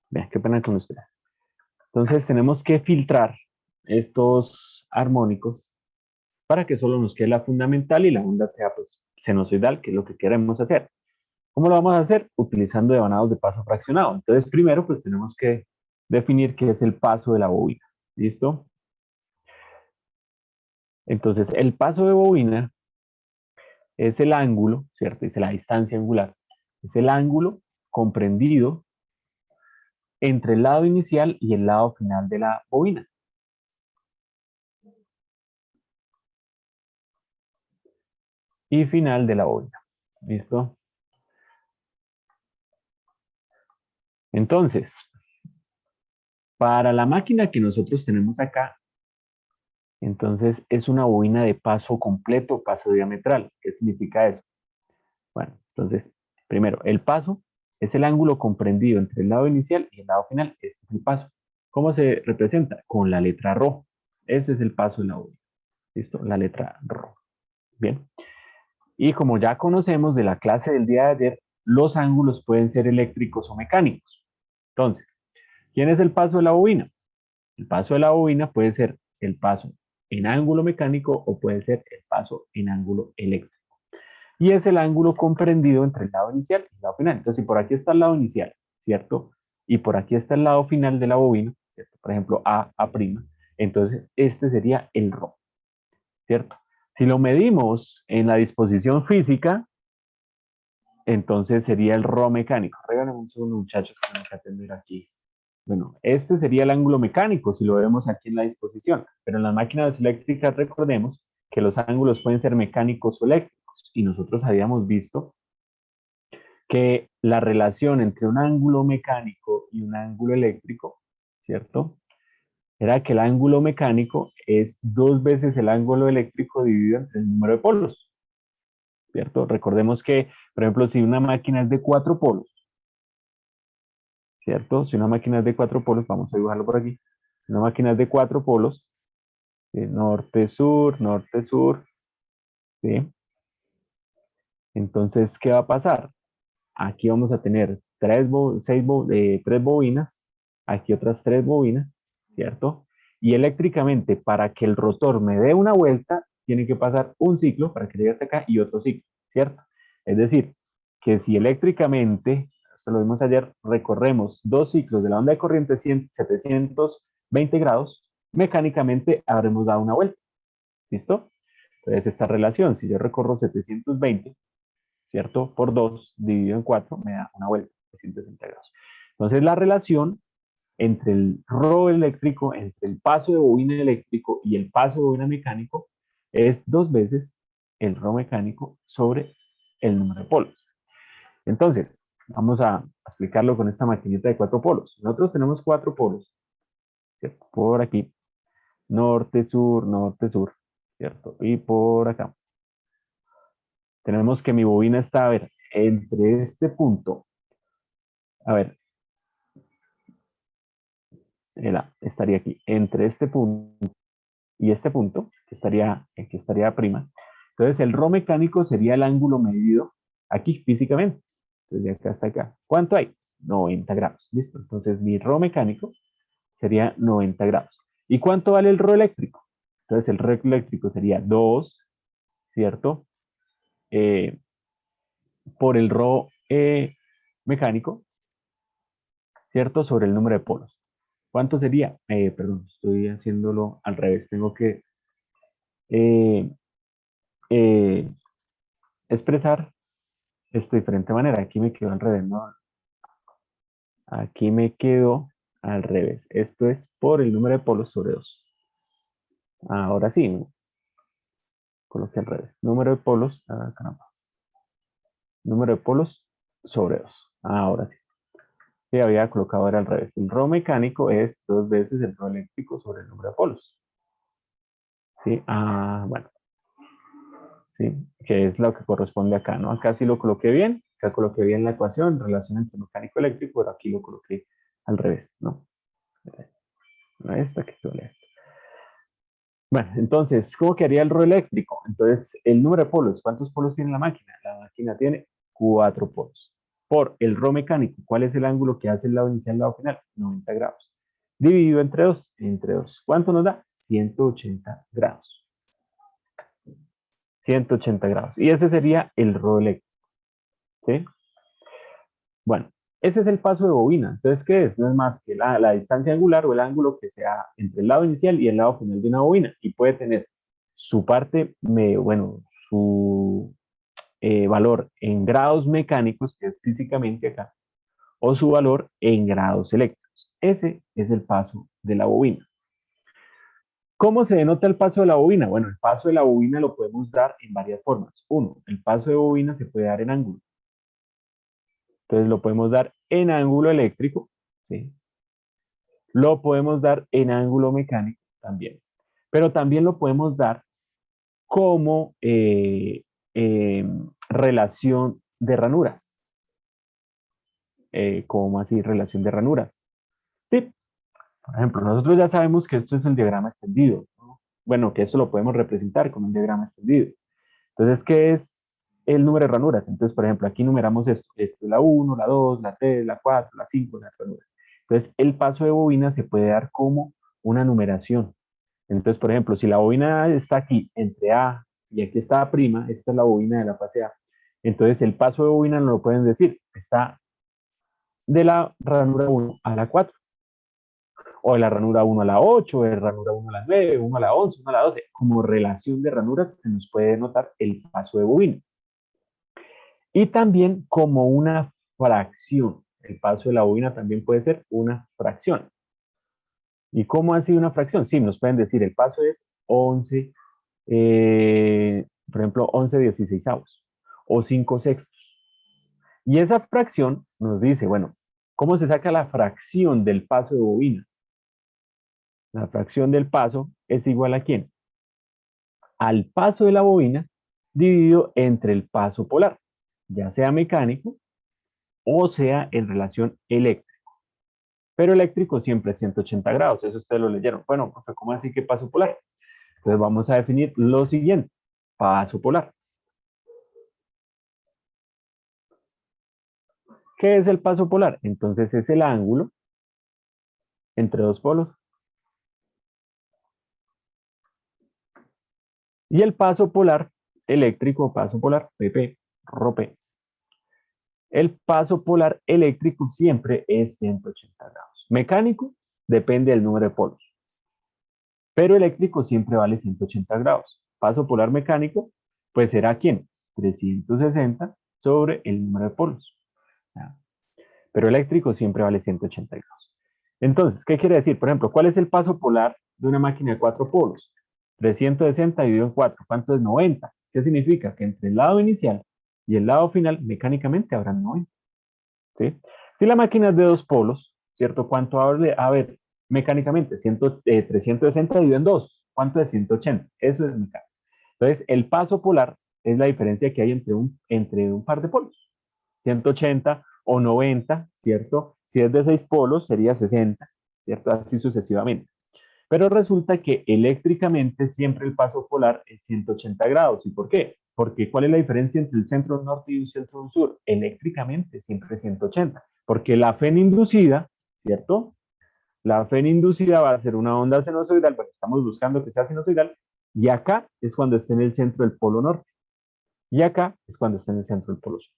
Vean, qué pena con ustedes. Entonces tenemos que filtrar estos armónicos para que solo nos quede la fundamental y la onda sea pues sinusoidal, que es lo que queremos hacer. ¿Cómo lo vamos a hacer? Utilizando devanados de paso fraccionado. Entonces primero pues tenemos que definir qué es el paso de la bobina. ¿Listo? Entonces el paso de bobina es el ángulo, ¿cierto? Dice la distancia angular. Es el ángulo comprendido entre el lado inicial y el lado final de la bobina. Y final de la bobina. ¿Listo? Entonces, para la máquina que nosotros tenemos acá, entonces es una bobina de paso completo, paso diametral. ¿Qué significa eso? Bueno, entonces, primero, el paso es el ángulo comprendido entre el lado inicial y el lado final. Este es el paso. ¿Cómo se representa? Con la letra ρ. Ese es el paso de la bobina. ¿Listo? La letra ρ. Bien. Y como ya conocemos de la clase del día de ayer, los ángulos pueden ser eléctricos o mecánicos. Entonces, ¿quién es el paso de la bobina? El paso de la bobina puede ser el paso en ángulo mecánico o puede ser el paso en ángulo eléctrico. Y es el ángulo comprendido entre el lado inicial y el lado final. Entonces, si por aquí está el lado inicial, ¿cierto? Y por aquí está el lado final de la bobina, ¿cierto? Por ejemplo, A', entonces este sería el ρ, ¿cierto? Si lo medimos en la disposición física, entonces sería el ρ mecánico. Regálenme un segundo, muchachos, que tengo que atender aquí. Bueno, este sería el ángulo mecánico, si lo vemos aquí en la disposición, pero en las máquinas eléctricas recordemos que los ángulos pueden ser mecánicos o eléctricos, y nosotros habíamos visto que la relación entre un ángulo mecánico y un ángulo eléctrico, ¿cierto? Era que el ángulo mecánico es 2 veces el ángulo eléctrico dividido entre el número de polos, ¿cierto? Recordemos que, por ejemplo, si una máquina es de 4 polos, ¿cierto? Si una máquina es de 4 polos, vamos a dibujarlo por aquí. Si una máquina es de 4 polos, norte, sur, ¿sí? Entonces, ¿qué va a pasar? Aquí vamos a tener tres bobinas, aquí otras 3 bobinas, ¿cierto? Y eléctricamente, para que el rotor me dé una vuelta, tiene que pasar un ciclo para que llegue hasta acá y otro ciclo, ¿cierto? Es decir, que si eléctricamente, esto lo vimos ayer, recorremos 2 ciclos de la onda de corriente 720 grados, mecánicamente habremos dado una vuelta, ¿listo? Entonces, esta relación, si yo recorro 720, ¿cierto? Por 2 dividido en 4 me da una vuelta de 160 grados. Entonces la relación entre el ρ eléctrico, entre el paso de bobina eléctrico y el paso de bobina mecánico es 2 veces el ρ mecánico sobre el número de polos. Entonces, vamos a explicarlo con esta maquinita de 4 polos. Nosotros tenemos 4 polos, ¿cierto? Por aquí, norte, sur, ¿cierto? Y por acá. Tenemos que mi bobina está, a ver, entre este punto, a ver, estaría aquí, entre este punto y este punto, que estaría prima. Entonces el ρ mecánico sería el ángulo medido aquí físicamente. Entonces de acá hasta acá. ¿Cuánto hay? 90 grados. ¿Listo? Entonces mi ρ mecánico sería 90 grados. ¿Y cuánto vale el ρ eléctrico? Entonces el ρ eléctrico sería 2, ¿cierto? Eh, por el ρ mecánico, ¿cierto? Sobre el número de polos. ¿Cuánto sería? Perdón, estoy haciéndolo al revés. Tengo que eh, eh, expresar esto de diferente manera. Aquí me quedó al revés, ¿no? Aquí me quedó al revés. Esto es por el número de polos sobre 2. Ahora sí, ¿no? Coloqué al revés. Número de polos, caramba. Número de polos sobre 2. Ahora sí. Sí, había colocado era al revés. El ρ mecánico es 2 veces el ρ eléctrico sobre el número de polos. ¿Sí? Bueno. ¿Sí? Que es lo que corresponde acá, ¿no? Acá sí lo coloqué bien, acá coloqué bien la ecuación, relación entre mecánico y eléctrico, pero aquí lo coloqué al revés, ¿no? No esta que quedó esta. Bueno, entonces, ¿cómo quedaría el rol eléctrico? Entonces, el número de polos, ¿cuántos polos tiene la máquina? La máquina tiene 4 polos. por el rho mecánico. ¿Cuál es el ángulo que hace el lado inicial y el lado final? 90 grados. Dividido entre 2, entre 2. ¿Cuánto nos da? 180 grados. 180 grados. Y ese sería el rho eléctrico. ¿Sí? Bueno, ese es el paso de bobina. Entonces, ¿qué es? No es más que la distancia angular o el ángulo que sea entre el lado inicial y el lado final de una bobina. Y puede tener su parte, bueno, su valor en grados mecánicos, que es físicamente acá, o su valor en grados eléctricos. Ese es el paso de la bobina. ¿Cómo se denota el paso de la bobina? Bueno, el paso de la bobina lo podemos dar en varias formas. Uno, el paso de bobina se puede dar en ángulo. Entonces lo podemos dar en ángulo eléctrico, ¿sí? Lo podemos dar en ángulo mecánico también. Pero también lo podemos dar como relación de ranuras. ¿Cómo así relación de ranuras? Sí, por ejemplo, nosotros ya sabemos que esto es el diagrama extendido, ¿no? Bueno, que esto lo podemos representar con un diagrama extendido. Entonces, ¿qué es el número de ranuras? Entonces, por ejemplo, aquí numeramos esto. Esto es la 1, la 2, la 3, la 4, la 5, las ranuras. Entonces, el paso de bobina se puede dar como una numeración. Entonces, por ejemplo, si la bobina está aquí entre A y aquí está A', esta es la bobina de la fase A. Entonces, el paso de bobina no lo pueden decir. Está de la ranura 1 a la 4, o de la ranura 1 a la 8, de la ranura 1 a la 9, 1 a la 11, 1 a la 12. Como relación de ranuras se nos puede notar el paso de bobina. Y también como una fracción. El paso de la bobina también puede ser una fracción. ¿Y cómo ha sido una fracción? Sí, nos pueden decir el paso es 11, por ejemplo, 11/16 o 5 sextos. Y esa fracción nos dice, bueno, ¿cómo se saca la fracción del paso de bobina? La fracción del paso es igual ¿a quién? Al paso de la bobina dividido entre el paso polar, ya sea mecánico o sea en relación eléctrica. Pero eléctrico siempre es 180 grados, eso ustedes lo leyeron. Bueno, ¿cómo así que paso polar? Entonces vamos a definir lo siguiente, paso polar. ¿Qué es el paso polar? Entonces es el ángulo entre dos polos. Y el paso polar eléctrico, paso polar, PP, ρP. El paso polar eléctrico siempre es 180 grados. Mecánico depende del número de polos. Pero eléctrico siempre vale 180 grados. Paso polar mecánico, pues será ¿quién? 360 sobre el número de polos. Pero eléctrico siempre vale 180 grados. Entonces, ¿qué quiere decir? Por ejemplo, ¿cuál es el paso polar de una máquina de 4 polos? 360 dividido en 4. ¿Cuánto es 90? ¿Qué significa? Que entre el lado inicial y el lado final, mecánicamente habrán 90. ¿Sí? Si la máquina es de 2 polos, ¿cierto? ¿Cuánto habrá? A ver, mecánicamente, 360 dividido en 2. ¿Cuánto es 180? Eso es mecánico. Entonces, el paso polar es la diferencia que hay entre un par de polos. 180 o 90, ¿cierto? Si es de 6 polos, sería 60, ¿cierto? Así sucesivamente. Pero resulta que eléctricamente siempre el paso polar es 180 grados. ¿Y por qué? Porque ¿cuál es la diferencia entre el centro norte y un centro sur? Eléctricamente siempre es 180. Porque la FEN inducida, ¿cierto? La FEN inducida va a ser una onda sinusoidal, porque estamos buscando que sea sinusoidal, y acá es cuando esté en el centro del polo norte. Y acá es cuando esté en el centro del polo sur.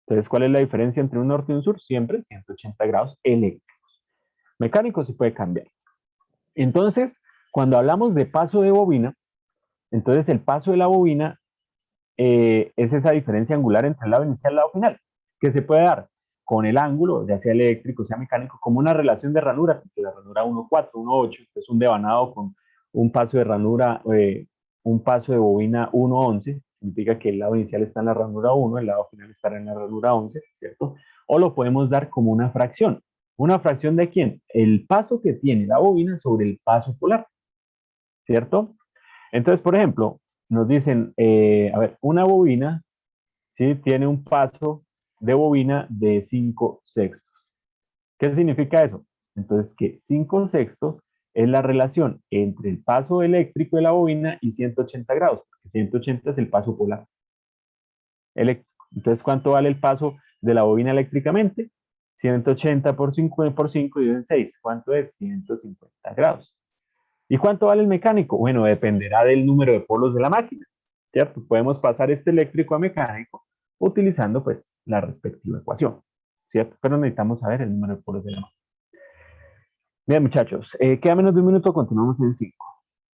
Entonces, ¿cuál es la diferencia entre un norte y un sur? Siempre 180 grados eléctricos. Mecánico se puede cambiar. Entonces, cuando hablamos de paso de bobina, entonces el paso de la bobina es esa diferencia angular entre el lado inicial y el lado final, que se puede dar con el ángulo, ya sea eléctrico, sea mecánico, como una relación de ranuras, entre la ranura 1,4, 1,8, que es un devanado con un paso de ranura, un paso de bobina 1,11, significa que el lado inicial está en la ranura 1, el lado final estará en la ranura 11, ¿cierto? O lo podemos dar como una fracción. ¿Una fracción de quién? El paso que tiene la bobina sobre el paso polar, ¿cierto? Entonces, por ejemplo, nos dicen, a ver, una bobina, ¿sí? Tiene un paso de bobina de 5 sextos. ¿Qué significa eso? Entonces, que 5 sextos es la relación entre el paso eléctrico de la bobina y 180 grados, porque 180 es el paso polar eléctrico. Entonces, ¿cuánto vale el paso de la bobina eléctricamente. 180 por 5 dividido en 6. ¿Cuánto es? 150 grados. ¿Y cuánto vale el mecánico? Bueno, dependerá del número de polos de la máquina, ¿cierto? Podemos pasar este eléctrico a mecánico utilizando pues la respectiva ecuación, ¿cierto? Pero necesitamos saber el número de polos de la máquina. Bien, muchachos, queda menos de un minuto, continuamos en 5.